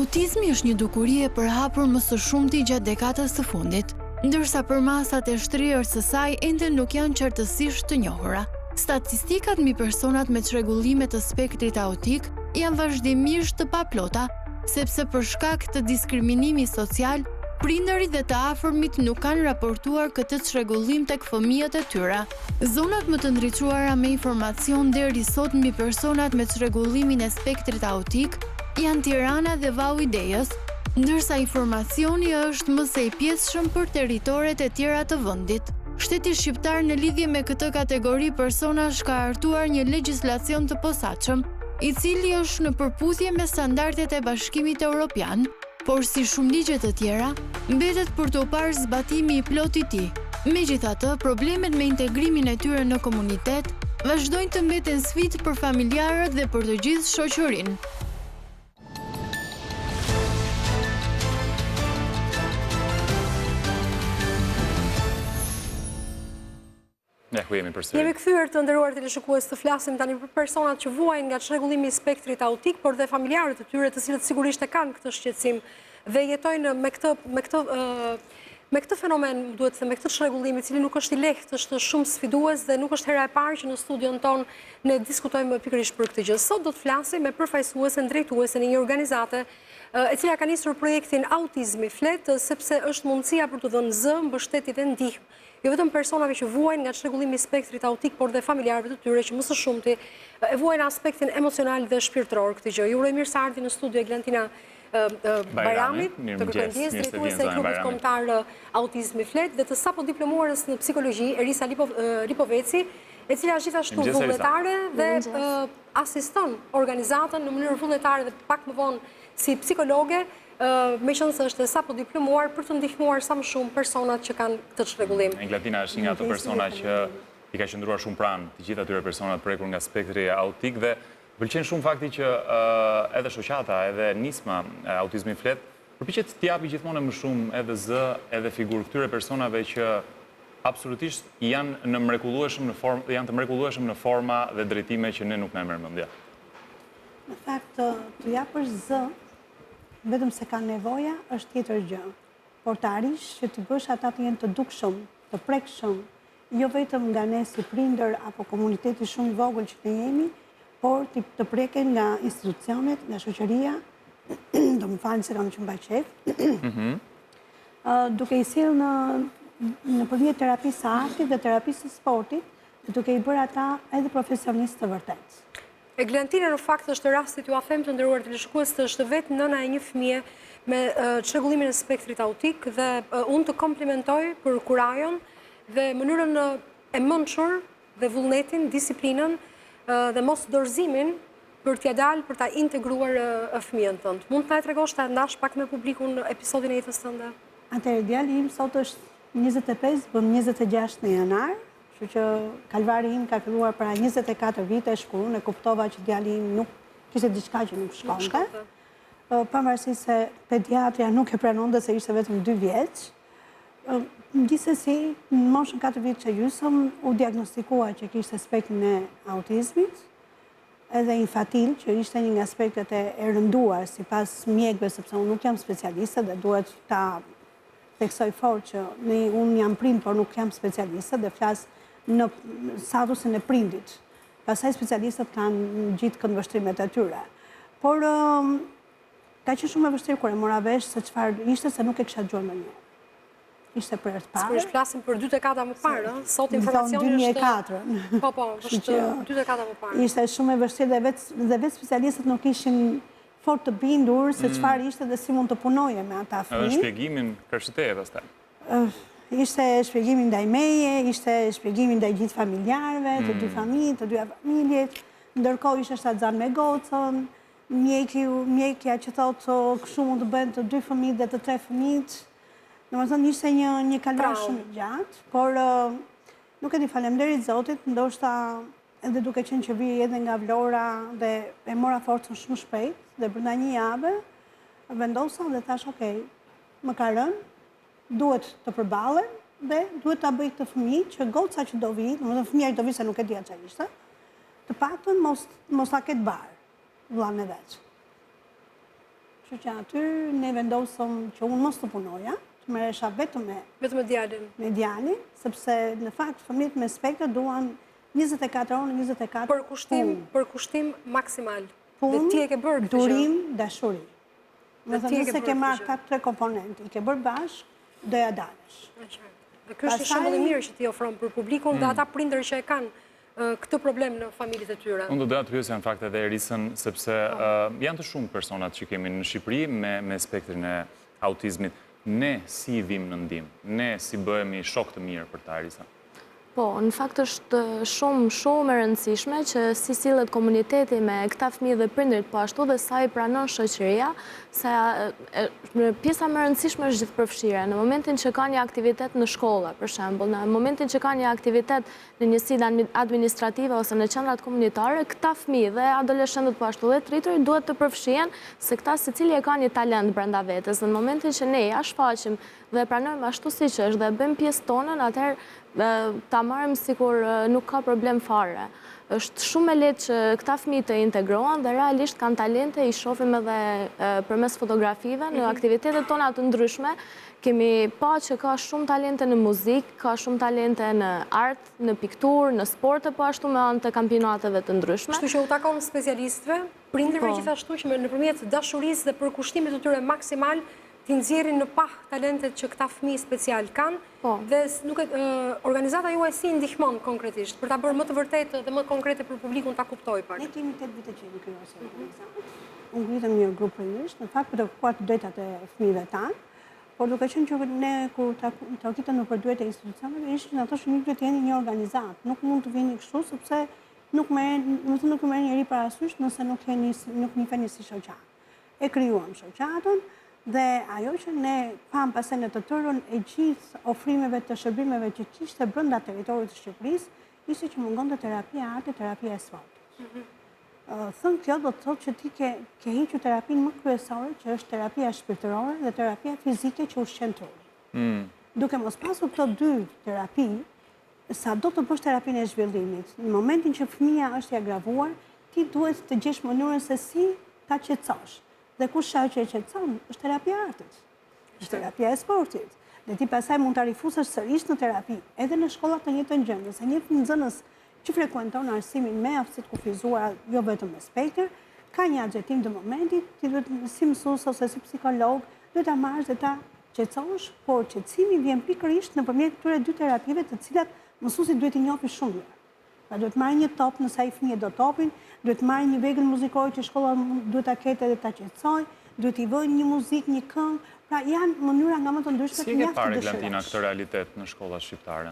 Autizmi është një dukuri e përhapur më së shumti gjatë dekadës së fundit, ndërsa për masat e shtrirë së saj ende nuk janë qartësisht të njohura. Statistikat mbi personat me çrregullime të spektrit autik janë vazhdimisht të paplota, sepse për shkak të diskriminimit social, prindërit dhe të afërmit nuk kanë raportuar këtë çrregullim tek fëmijët e tyre. Zonat më të ndriçuara me informacion deri sot mbi personat me çrregullimin e spektrit autik janë Tirana dhe Vau i Dejës, ndërsa informacioni është më së pjesshëm për territoret e tjera të vendit. Shteti shqiptar në lidhje me këtë kategori personash ka hartuar një legjislacion të posaçëm, i cili është në përputhje me standardet e Bashkimit Evropian, por si shumë ligje të tjera, mbetet për të parë zbatimi i plotë i tij. Megjithatë, problemet me integrimin e tyre në komunitet vazhdojnë të mbeten sfidë për familjarët dhe për të gjithë shoqërinë. Jemi kthyer të nderuar teleshikues të flasim tani për personat që vuajnë nga çrregullimi i spektrit autik, por dhe familjarët e tyre të cilët sigurisht e kanë këtë shqetësim dhe jetojnë me këtë fenomen, duhet të them, me këtë çrregullim i cili nuk është i lehtë, është shumë sfidues dhe nuk është hera e parë që në studion ton ne diskutojmë pikërisht për këtë gjë. Sot do të flasim me përfaqësuesen, drejtuesen e një organizate e cila ka nisur projektin Autizmi Flet, sepse është mundësia për të dhënë zë, mbështetje dhe ndihmë jo vetëm personave që vuajnë nga çrregullimi i spektrit autik, por dhe familjarëve të tyre që më së shumti e vuajnë aspektin emocional dhe shpirtëror këtë gjë. Ju uroj mirëseardhjen në studio Eglantina Bajramit, të kërkëndjes, drejtuese e klubit kombëtar Autizmi Flet dhe të sapo diplomuarës në psikologji Erisa Lipoveci, e cila është gjithashtu vullnetare dhe asiston organizatën në mënyrë vullnetare dhe pak më vonë si psikologe, me qënë se është sapo diplomuar për të ndihmuar sa më shumë personat që kanë këtë çrregullim. Eglantina është një nga ato persona që i ka qëndruar shumë pranë të gjithë atyre personat prekur nga spektri autik dhe pëlqen shumë fakti që edhe shoqata, edhe nisma Autizmi Flet përpiqet të japi gjithmonë më shumë edhe zë, edhe figurë këtyre personave që absolutisht janë të mrekullueshëm në forma dhe drejtime që ne nuk na merr mendja. Në fakt, të japësh zë vetëm se ka nevoja është tjetër gjë. Por të arish që të bësh ata të jenë të dukshëm, të prekshëm, jo vetëm nga ne si prindër apo komuniteti shumë i vogël që ne jemi, por të preken nga institucionet, nga shoqëria, do më falni se kam që mbaj qef, duke i sjellë në përmjet terapisë së artit dhe terapisë së sportit, duke i bërë ata edhe profesionistë të vërtetë. Eglantina në fakt është rastit, ju a them të nderuar teleshikues, është vetë nëna e një fëmie me çrregullimin e spektrit autik dhe unë të komplimentoj për kurajon dhe mënyrën e mençur dhe vullnetin, disiplinën dhe mos dorëzimin për t'ia dalë për ta integruar fëmijën tënd. Mund të na tregosh ta ndash pak me publikun episodin e jetës tënde? Atëherë djali im sot është 25, bën 26 në janar. Kështu që kalvari im ka filluar para 24 vitesh kur unë e kuptova që djali im nuk kishte diçka që nuk shkonte. Pavarësisht se pediatria nuk e pranonte se ishte vetëm 2 vjeç. Gjithsesi, në moshën 4 vjeç e gjysmë u diagnostikua që kishte spektrin e autizmit, edhe infantil, që ishte një nga aspektet e rënduar sipas mjekëve, sepse unë nuk jam specialiste dhe duhet ta theksoj fort që unë jam prind, por nuk jam specialiste dhe flas në statusin e prindit. Pastaj specialistët kanë gjithë këndvështrimet e tyre. Por ka qenë shumë e vështirë kur e mora vesh se çfarë ishte, se nuk e kisha dëgjuar më një. Ishte për herë të parë. Sigurisht flasim për 2 dekada më parë, sot informacioni është 2004. Po, është 2 dekada më parë. Ishte shumë e vështirë dhe vetë specialistët nuk ishin fort të bindur se çfarë ishte dhe si mund të punoje me ata fëmijë. Edhe shpjegimin kërcëteje pastaj. Ishte shpjegimin ndaj meje, ishte shpjegimin ndaj gjithë familjarëve, të dy dyja familjet, ndërkohë ishte shtatzan me gocën, mjekja që thotë kështu mund të bëhen të 2 fëmijë dhe të 3 fëmijë. Domethënë ishte një kalvar shumë i gjatë, por nuk e di, faleminderit Zotit, ndoshta edhe duke qenë që vi edhe nga Vlora dhe e mora forcën shumë shpejt dhe brenda një jave vendosa dhe thash, okay, më ka rënë, duhet të përballem dhe duhet ta bëj këtë fëmijë që goca që do vi, domethënë fëmia që do vi se nuk e dia çfarë ishte, të paktën mos ta ketë bar vllain e vet. Kështu që aty ne vendosëm që unë mos të punoja, që merresha vetëm me djalin. Me djalin, sepse në fakt fëmijët me spektra duan 24 orë në 24 për kushtim maksimal. Punë, dhe ti e ke bërë durim, dashuri. Me thënë nëse ke marrë 4 komponent, i ke bërë bashkë, do ja dalësh. Dhe ky është një shembull i mirë që ti ofron për publikun dhe ata prindër që e kanë këtë problem në familjet e tyre. Unë do doja të pyesja në fakt edhe Erisën, sepse janë të shumë personat që kemi në Shqipëri me spektrin e autizmit. Ne si vim në ndihmë? Ne si bëhemi shok të mirë për ta, Erisa? Po, në fakt është shumë e rëndësishme që si sillet komuniteti me këta fëmijë dhe prindërit po ashtu dhe sa i pranon shoqëria, sa pjesa më e rëndësishme është gjithëpërfshirja. Në momentin që ka një aktivitet në shkolla, për shembull, në momentin që ka një aktivitet në njësitë administrative ose në qendrat komunitare, këta fëmijë dhe adoleshentët po ashtu dhe të rriturit duhet të përfshihen se këta secili e ka një talent brenda vetes. Në momentin që ne ja shfaqim dhe pranojmë ashtu siç është dhe bëjmë pjesë tonën, atëherë ta marrim sikur nuk ka problem fare. Është shumë e lehtë që këta fëmijë të integrohen dhe realisht kanë talente, i shohim edhe përmes fotografive në aktivitetet tona të ndryshme. Kemi pa që ka shumë talente në muzikë, ka shumë talente në art, në pikturë, në sporte, po ashtu me anë të kampionateve të ndryshme. Kështu që u takon specialistëve, prindërve gjithashtu që nëpërmjet dashurisë dhe përkushtimit të tyre maksimal t'i nxjerrin në pah talentet që këta fëmijë special kanë, dhe organizata juaj si ndihmon konkretisht për ta bërë më të vërtetë dhe më konkrete për publikun ta kuptojë pak. Ne kemi 8 vite që jemi krijuar organizatë. Unë ngritëm një grup rënjësh, në fakt për të kërkuar të drejtat e fëmijëve tanë, por duke qenë që ne kur takitëm në përduet e institucioneve, ishte në ato që duhet të jeni një organizatë. Nuk mund të vini kështu sepse nuk merr njëri parasysh nëse nuk nifeni si shoqat. E krijuam shoqatën. Dhe ajo që ne pam pastaj në të tërën e gjithë ofrimeve të shërbimeve që kishte brenda territorit të Shqipërisë, ishte që mungonte terapia arte, terapia e sportit. Thënë kjo do të thotë që ti ke hequr terapinë më kryesore, që është terapia shpirtërore dhe terapia fizike që ushqen trupin. Duke mos pasur këto dy terapi, sa do të bësh terapinë e zhvillimit, në momentin që fëmia është i agravuar, ti duhet të gjesh mënyrën se si ta qetësosh. Dhe kush që e qetëson, është terapia e artit, është terapia e sportit. Dhe ti pasaj mund të rifusesh sërish në terapi, edhe në shkollat të njëjtën gjë, nëse një nxënës që frekuenton arsimin me aftësitë kufizuara, jo vetëm me spektër, ka një agjetim të momentit, ti duhet si mësues ose si psikolog, duhet ta marrësh dhe ta qetësosh, por qetësimi vjen pikërisht nëpërmjet këtyre dy terapive të cilat mësuesi duhet i njohë shumë mirë. Pra duhet marrë një top nëse ai fëmijë do topin, duhet marrë një vegël muzikore që shkolla duhet ta ketë dhe ta qetësoj, duhet i vënë një muzikë, një këngë, pra janë mënyra nga më të ndryshme të mjaft të dëshirash. Si e ke parë Glantina këtë realitet në shkollat shqiptare?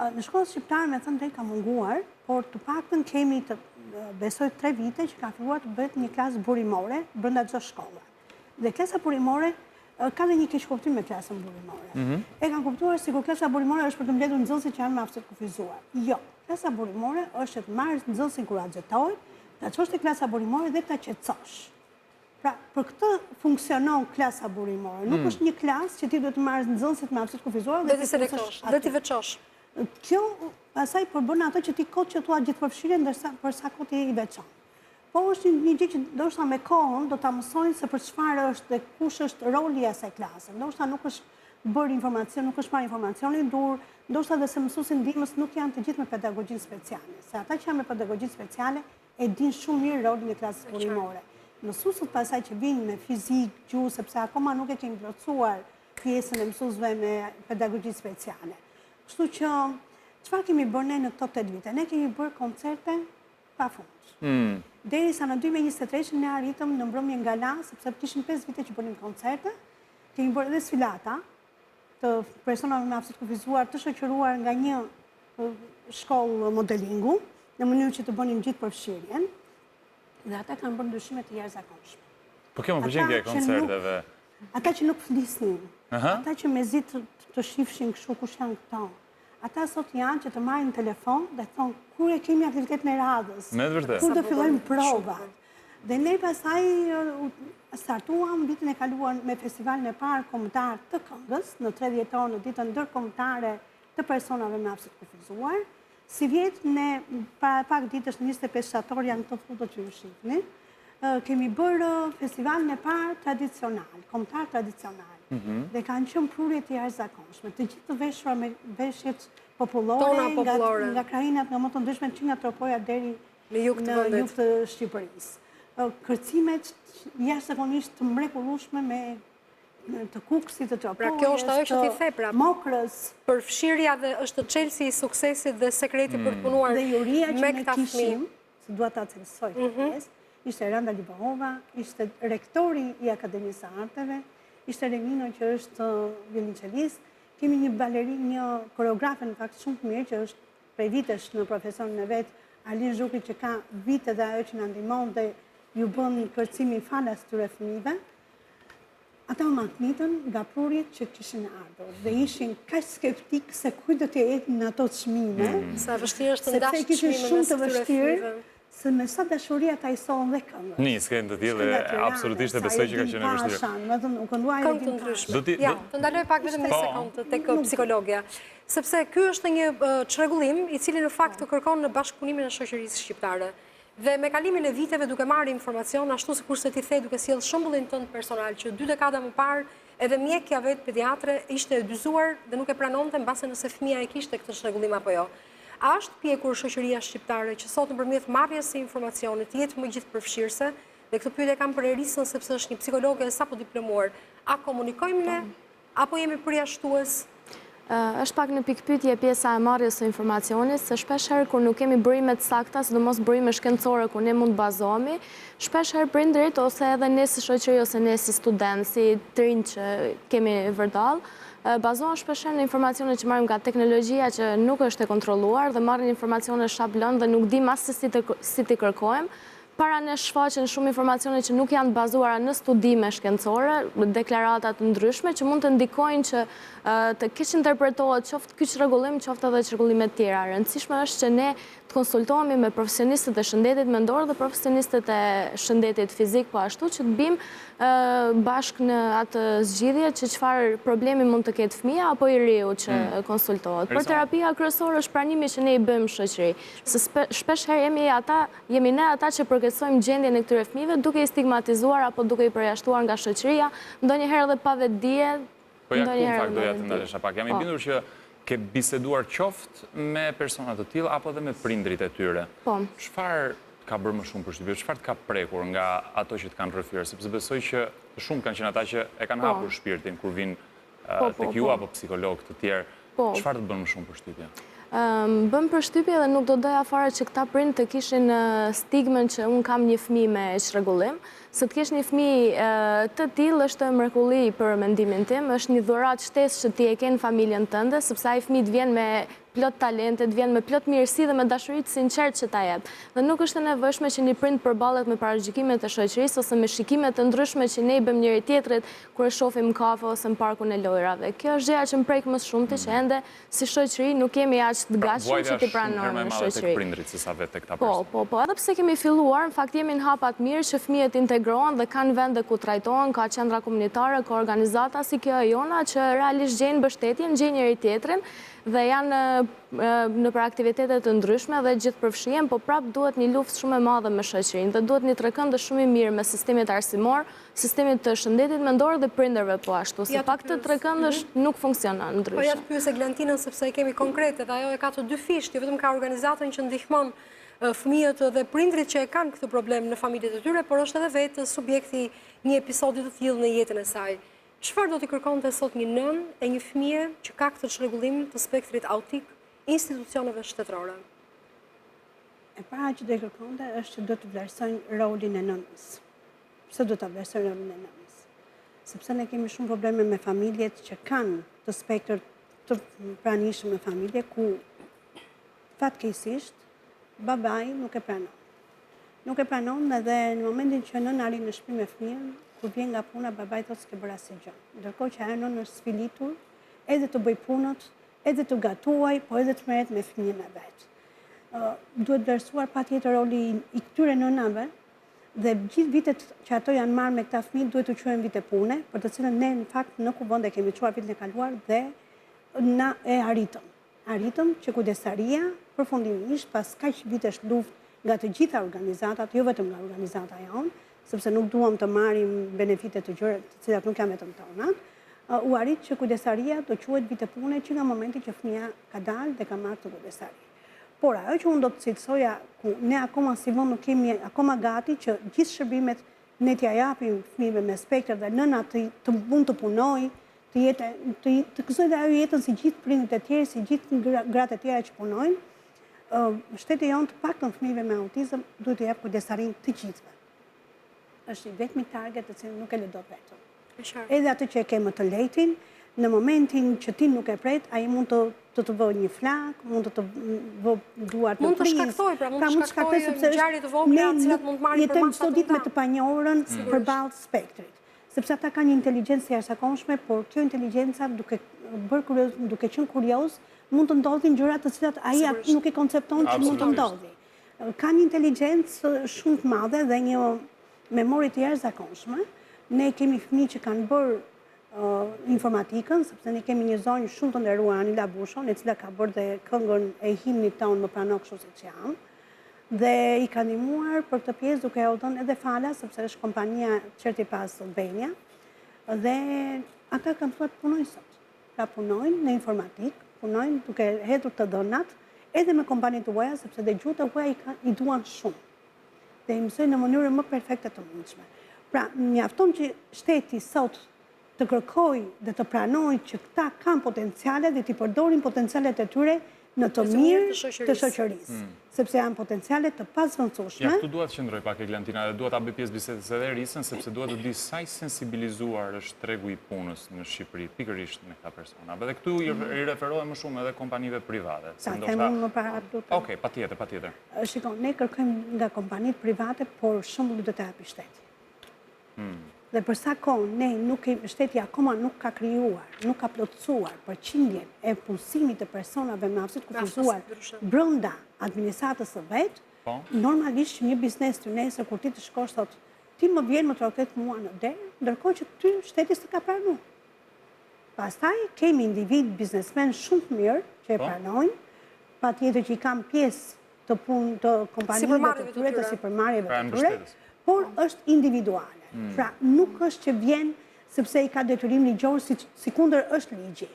Në shkollat shqiptare me thënë drejt ka munguar, por të paktën kemi besoj 3 vite që ka filluar të bëhet një klasë burimore brenda çdo shkolle. Dhe klasa burimore ka dhe një keq kuptim me klasën burimore. E kanë kuptuar sikur klasa burimore është për të mbledhur nxënësit që janë me aftësi të kufizuar. Jo. Klasa burimore është të marrësh nxënësin kur axhetohet, ta çosh te klasa burimore dhe ta qetësosh. Pra, për këtë funksionon klasa burimore. Nuk është një klasë që ti duhet të marrësh nxënësit me aftësi të kufizuar dhe ti selektosh, dhe ti veçosh. Kjo pastaj përbën ato që ti kot që thua gjithëpërfshirje ndërsa për sa kot i veçon. Po është një gjë që ndoshta me kohën do ta mësojnë se për çfarë është dhe kush është roli i asaj klase. Ndoshta nuk është bërë informacion, nuk është marrë informacionin dur, ndoshta dhe se mësuesit ndihmës nuk janë të gjithë me pedagogjinë speciale. Se ata që janë me pedagogjinë speciale e dinë shumë mirë rolin e klasës burimore. Mësuesët pasaj që vinë me fizik, gjuhë, sepse akoma nuk e kemi plotësuar pjesën e mësuesve me pedagogji speciale. Kështu që çfarë kemi bërë ne në këto 8 vite? Ne kemi bërë koncerte pafund. Derisa në 2023 ne arritëm në mbrëmje ngala, sepse kishim 5 vite që bënim koncerte, kemi bërë edhe sfilata të personave me aftësi të kufizuar të shoqëruar nga një shkollë modelingu, në mënyrë që të bënim gjithë përfshirjen, dhe ata kanë bërë ndryshime të jashtëzakonshme. Po kjo më pëlqen këto koncerteve. Ata që nuk flisnin, ata që mezi të shifshin kështu kush janë këto. Ata sot janë që të marrin telefon dhe thonë kur e kemi aktivitetin e radhës. Me vërtet. Kur do fillojmë provat. Dhe ne pastaj startuam vitin e kaluar me festivalin e parë kombëtar të këngës në 3 dhjetor në ditën ndërkombëtare të personave me aftësi të kufizuar. Si vjet ne para pak ditësh në 25 shtator janë këto foto që ju shihni. kemi bërë festivalin e parë tradicional, kombëtar tradicional, dhe kanë qenë prurje të jashtëzakonshme. Të gjithë të veshura me veshjet popullore, nga krajinat nga më të ndryshme, që nga tropoja deri në jug të Shqipërisë. Kërcimet jashtëzakonisht të mrekullueshme me të kukësit, të tropojës, pra kjo është ajo që ti the, pra mokrës. Përfshirja dhe është çelësi i suksesit dhe sekreti për të punuar dhe juria që ne kishim, se dua ta cilësoj ishte Randa Libahova, ishte rektori i Akademisë së Arteve, ishte Remino që është violoncelist, kemi një balerin, një koreografe në fakt shumë të mirë që është prej vitesh në profesionin e vet, Alin Zhuki që ka vite dhe ajo që na ndihmon dhe ju bën kërcimin falas këtyre fëmijëve. Ata u maknitën nga prurjet që kishin ardhur dhe ishin kaq skeptik se kujt do të jetë në ato çmime. Sa vështirë është të ndash çmimin shumë të vështirë, se me sa dashuri ata i solën dhe këngës. Një skejnë të tillë absolutisht e besoj që ka qenë e vështirë. Këngë të ndryshme. Ja, të ndaloj pak vetëm një sekondë tek psikologja, sepse ky është një çrregullim i cili në fakt kërkon në bashkëpunimin e shoqërisë shqiptare. Dhe me kalimin e viteve duke marrë informacion, ashtu sikurse ti the duke sjellë shembullin tënd personal që 2 dekada më parë edhe mjekja vet pediatre ishte e dyzuar dhe nuk e pranonte mbase nëse fëmia e kishte këtë çrregullim apo jo. A është pjekur shoqëria shqiptare që sot nëpërmjet marrjes së informacionit jetë më gjithëpërfshirëse, dhe këtë pyetje kam për Erisën sepse është një psikologe sapo diplomuar. A komunikojmë ne apo jemi përjashtues? Është pak në pikpyetje pjesa e marrjes së informacionit, se shpeshherë kur nuk kemi burime të sakta, sidomos burime shkencore ku ne mund bazohemi, shpeshherë prindërit ose edhe ne si shoqëri ose ne si student, si trinj që kemi vërdall, bazohen shpeshherë në informacione që marrim nga teknologjia që nuk është e kontrolluar dhe marrin informacione shablon dhe nuk dim as si t'i kërkojmë. Para ne shfaqen shumë informacione që nuk janë bazuara në studime shkencore, deklarata të ndryshme që mund të ndikojnë që të keq interpretohet qoftë ky çrregullim, qoftë edhe çrregullime të tjera. Rëndësishme është që ne të konsultohemi me profesionistët e shëndetit mendor dhe profesionistët e shëndetit fizik, po ashtu që të bim bashkë në atë zgjidhje që çfarë problemi mund të ketë fëmia apo i riu që konsultohet. Por terapia kryesore është pranimi që ne i bëjmë shoqëri. Se shpeshherë jemi ne ata që përkeçojmë gjendjen e këtyre fëmijëve duke i stigmatizuar apo duke i përjashtuar nga shoqëria, ndonjëherë edhe pa vetdije. Po ja ku në fakt doja të ndalesha pak. Jam i bindur që ke biseduar qoftë me persona të tillë apo edhe me prindrit e tyre. Po. Çfarë ka bërë më shumë përshtypje? Çfarë të ka prekur nga ato që të kanë rrëfyer? Sepse besoj që të shumë kanë qenë ata që e kanë hapur shpirtin kur vinë tek ju apo psikolog të tjerë. Çfarë të bën më shumë përshtypje? Bëm përshtypje dhe nuk do doja fare që këta prind të kishin stigmën që unë kam një fëmijë me çrregullim. Se të kesh një fëmijë të tillë është mrekulli për mendimin tim, është një dhuratë shtesë që ti e ke në familjen tënde, sepse ai fëmijë të vjen me plot talente, të vjen me plot mirësi dhe me dashuri të sinqertë që ta jep. Dhe nuk është e nevojshme që një prind përballet me paragjykimet e shoqërisë ose me shikime të ndryshme që ne i bëjmë njëri tjetrit kur e shohim në kafe ose në parkun e lojrave. Kjo është gjëja që më prek më shumë që ende si shoqëri nuk jemi aq të gatshëm që t'i pranojmë në shoqëri. Po, edhe pse kemi filluar, në fakt jemi në hapa të mirë që fëmijët integrohen dhe kanë vende ku trajtohen, ka qendra komunitare, ka organizata si kjo e jona që realisht gjejnë mbështetje, gjejnë njëri tjetrin dhe janë në për aktivitetet të ndryshme dhe gjithë përfshien, po prapë duhet një luftë shumë e madhe me shoqërinë dhe duhet një trekëndë shumë i mirë me sistemit arsimor, sistemit të shëndetit mendor dhe prindërve po ashtu, se pak të trekëndësh nuk funksionon ndryshe. Po ja të pyes Eglantinën sepse e kemi konkrete dhe ajo e ka të dy fisht, jo vetëm ka organizatën që ndihmon fëmijët dhe prindrit që e kanë këtë problem në familjet e tyre, por është edhe vetë subjekti një episodi të tillë në jetën e saj. Çfarë do t'i kërkonte sot një nën e një fëmije që ka këtë çrregullim të spektrit autik institucioneve shtetërore? E para që do t'i kërkonte është që do të vlerësojnë rolin e nënës. Pse do ta vlerësojnë rolin e nënës? Sepse ne kemi shumë probleme me familjet që kanë të spektër të pranishëm me familje ku fatkeqësisht babai nuk e pranon. Nuk e pranon edhe në momentin që nëna arrin në shtëpi me fëmijën, kur vjen nga puna, babai thotë s'ke bërë asgjë. Ndërkohë që ajo nënë është sfilitur edhe të bëj punët, edhe të gatuaj, po edhe të merret me fëmijën e vet. Duhet vlerësuar patjetër roli i këtyre nënave dhe gjithë vitet që ato janë marrë me këta fëmijë duhet të quhen vite pune, për të cilën ne në fakt në kuvende kemi çuar vitin e kaluar dhe na e arritëm. Arritëm që kujdesaria përfundimisht pas kaq vitesh luftë nga të gjitha organizatat, jo vetëm nga organizata jonë, sepse nuk duam të marrim benefitet të gjëra të cilat nuk janë vetëm tona, u arrit që kujdesaria do quhet vite pune që nga momenti që fëmia ka dalë dhe ka marrë të kujdesari. Por ajo që unë do të cilësoja, ku ne akoma si vonë nuk kemi akoma gati që gjithë shërbimet ne t'ja japim fëmijëve me spektër dhe nëna të mund të punojë, të gëzojë dhe ajo jetën si gjithë prindit e tjerë, si gjithë gratë e tjera që punojnë, shteti jonë të paktën fëmijëve me autizëm duhet të jap kujdesarin të gjithëve. Është i vetmi target të cilin nuk e lëdo vetëm. Edhe atë që e ke më të lehtin, në momentin që ti nuk e pret, ai mund të vë një flak, mund të vë duar të pris. Mund të shkaktoj ngjarje të vogla, të cilat mund të marrin për jetojmë çdo ditë me të panjohurën përballë spektrit. Sepse ata kanë një inteligjencë jashtëzakonshme, por kjo inteligjenca duke qenë kurioz, mund të ndodhin gjëra të cilat ai nuk e koncepton që mund të ndodhi. Kanë një inteligjencë shumë të madhe dhe një memori të jashtëzakonshme. Ne kemi fëmijë që kanë bërë informatikën, sepse ne kemi një zonjë shumë të nderuar Anila Bushon, e cila ka bërë dhe këngën e himnit tonë Më prano kështu siç jam, dhe i ka ndihmuar për këtë pjesë duke u dhënë edhe fala, sepse është kompania Certipas Albania, dhe ata kanë thuar të punojnë sot. Pra punojnë në informatik, punojnë duke hedhur të dhënat, edhe me kompanitë tuaja, sepse dhe gjuhët e huaja i duan shumë, dhe i mësojnë në mënyrë më perfekte të mundshme. Pra, mjafton që shteti sot të kërkoj dhe të pranoj që këta kanë potenciale dhe t'i përdorin potencialet e tyre në të mirë të shoqërisë. Sepse janë potenciale të pasvendësueshme. Ja, këtu duhet të qëndroj pak Eglantina dhe duhet ta bëj pjesë bisedës edhe Risën, sepse duhet të di sa i sensibilizuar është tregu i punës në Shqipëri, pikërisht me këta persona. Dhe këtu i referohem më shumë edhe kompanive private. Ta them unë më para këtu. Okej, patjetër. Shikon, ne kërkojmë nga kompanitë private, por shembulli do të japi shteti. Dhe për sa kohë shteti akoma nuk ka krijuar, nuk ka plotësuar përqindjen e punësimit të personave me aftësi të kufizuar brenda administratës së vet, normalisht që një biznes të nesër kur ti të shkosh thotë ti më vjen më troket mua në derë, ndërkohë që ty shteti s'e ka pranuar. Pastaj kemi individ biznesmen shumë të mirë që e pranojnë, patjetër që i kanë pjesë të punë të kompanive të tyre, të sipërmarrjeve të tyre, por është individuale. Pra, nuk është që vjen sepse i ka detyrim ligjor, sikundër është ligji.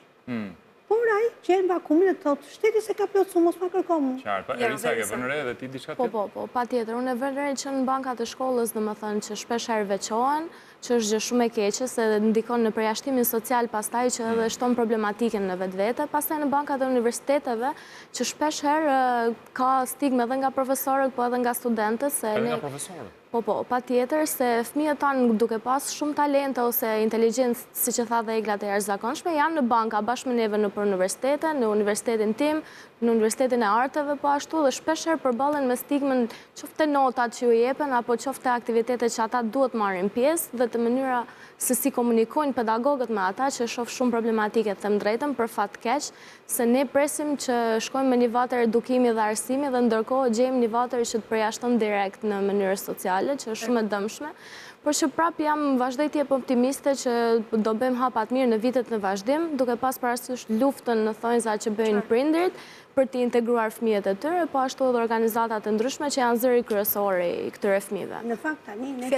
Por ai gjen vakumin dhe thotë, shteti se ka plotësuar, mos ma kërko mua. Qartë, Erisa, ke vënë re dhe ti diçka tjetër? Po, patjetër. Unë e vënë re që në bankat e shkollës, domethënë që shpesh herë veçohen, që është gjë shumë e keqe, se ndikon në përjashtimin social pastaj që edhe shton problematike në vetvete, pastaj në bankat e universiteteve, që shpesh herë ka stigme edhe nga profesorët, po edhe nga studentët. Edhe nga profesorët? Po, patjetër, se fëmijët tanë duke pas shumë talente ose inteligjencë, si që tha dhe Egla të jashtëzakonshme, janë në banka bashkë me neve në për universitete, në universitetin tim, në universitetin e arteve, po ashtu, dhe shpesher përballen me stigmën qofte notat që ju jepen, apo qofte aktivitetet që ata duhet marrin pjesë, dhe të mënyra se si komunikojnë pedagogët me ata, që shoh shumë problematike të them drejtën, për fat keq, se ne presim që shkojmë me një vatër edukimi dhe arsimi, dhe ndërkohë gjejmë një vatër që të përjashton direkt në mënyrë sociale, që është shumë e dëmshme, por që prap jam vazhdoj t'jep optimiste që do bëjmë hapat mirë në vitet në vazhdim, duke pas parasysh luftën në thonjza që bëjnë prindrit për t'i integruar fëmijët e tyre, po ashtu edhe organizatat e ndryshme që janë zëri kryesor i këtyre fëmijëve. Në fakt tani ne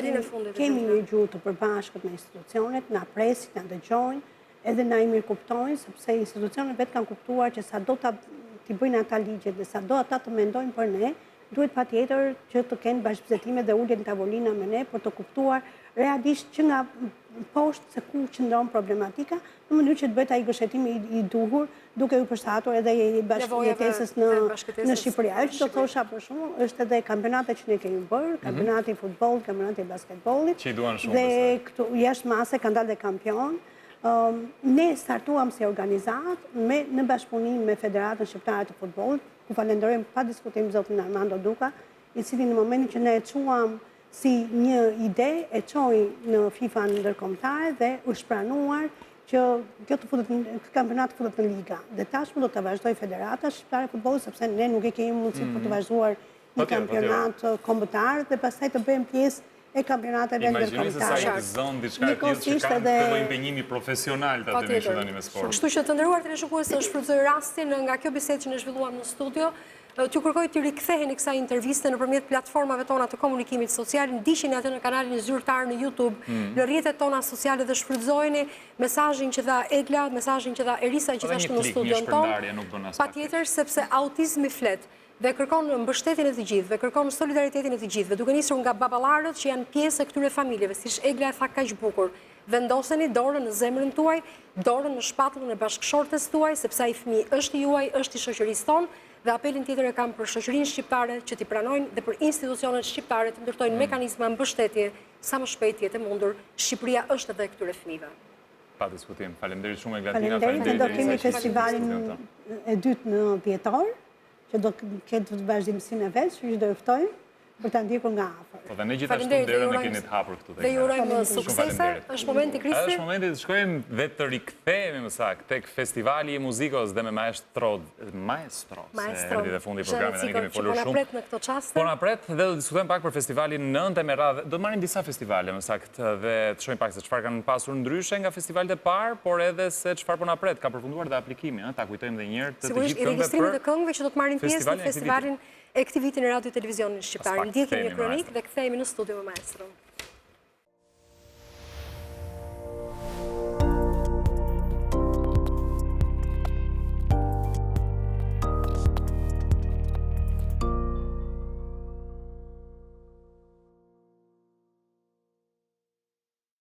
kemi një gjuhë të përbashkët me institucionet, na presin, na dëgjojnë, edhe na i mirë kuptojnë, sepse institucionet vetë kanë kuptuar që sa do t'i bëjnë ata ligjet dhe sa do ata të mendojnë për ne, duhet patjetër që të kenë bashkëbisedime dhe ulje në tavolina me ne për të kuptuar realisht që nga poshtë se ku qëndron problematika, në mënyrë që të bëhet ai gëshetimi i duhur, duke u përshtatur edhe i bashkëjetesës në Shqipëri. Ajo që do thosha për shkakun është edhe kampionatet që ne kemi bërë, kampionati i futbollit, kampionati i basketbollit. Që i duan shumë. Dhe këtu jashtë mase kanë dalë dhe kampion. Ne startuam si organizat në bashkëpunim me Federatën Shqiptare të Futbollit, ku falenderojmë pa diskutim zotin Armando Duka, i cili në momentin që ne e quam si një ide, e qoj në FIFA ndërkombëtare dhe u shpranuar që këtë kampionat futet në liga. Dhe tashmë do të vazhdoj Federata Shqiptare e Futbollit, sepse ne nuk e kemi mundësi për të vazhduar një kampionat kombëtar dhe pastaj të bëjmë pjesë e kampionateve ndërkombëtare. Imagjini se sa i gëzon diçka e tillë që kanë këtë lloj impenjimi profesional të atë që tani me sport. Kështu që të nderuar teleshikues, të shfrytëzoj rastin nga kjo bisedë që ne zhvilluam në studio t'ju kërkoj të riktheheni kësaj interviste nëpërmjet platformave tona të komunikimit social, ndiqini atë në kanalin Zyrtar në YouTube, në rrjetet tona sociale dhe shfrytëzojeni mesazhin që dha Egla, mesazhin që dha Erisa gjithashtu në studion tonë. Patjetër, sepse autizmi flet dhe kërkon mbështetjen e të gjithëve, kërkon solidaritetin e të gjithëve, duke nisur nga baballarët që janë pjesë e këtyre familjeve, siç Egla e tha kaq bukur. Vendoseni dorën në zemrën tuaj, dorën në shpatullën e bashkëshortes tuaj, sepse ai fëmijë është juaj, është i shoqërisë tonë. Dhe apelin tjetër e kam për shoqërinë shqiptare që t'i pranojnë dhe për institucionet shqiptare të ndërtojnë mekanizma mbështetje sa më shpejt jetë mundur. Shqipëria është edhe këtyre fëmijëve. Pa diskutim. Faleminderit shumë Eglatina. Faleminderit, do kemi festivalin e dytë në dhjetor, që do ketë vazhdimsinë e vet, që do ftojmë për ta ndjekur nga afër. Po dhe ne gjithashtu derën e keni të hapur këtu tek. Dhe ju urojmë suksese. Është momenti Kristi. Është momenti të shkojmë dhe të rikthehemi më saktë tek festivali i muzikos dhe me maestro. Erdhi dhe fundi i programit, ne kemi folur shumë. Po na pret në këtë çast. Po na pret dhe do të diskutojmë pak për festivalin 9 me radhë. Do të marrim disa festivale më saktë dhe të shohim pak se çfarë kanë pasur ndryshe nga festivalet e parë, por edhe se çfarë po na pret. Ka përfunduar dhe aplikimi, ta kujtojmë edhe një herë të gjithë regjistrimet e këngëve që do të marrin pjesë në festivalin e këtij viti në Radio Televizionin Shqiptar. Ndjekim një kronikë dhe kthehemi në studio me maestron.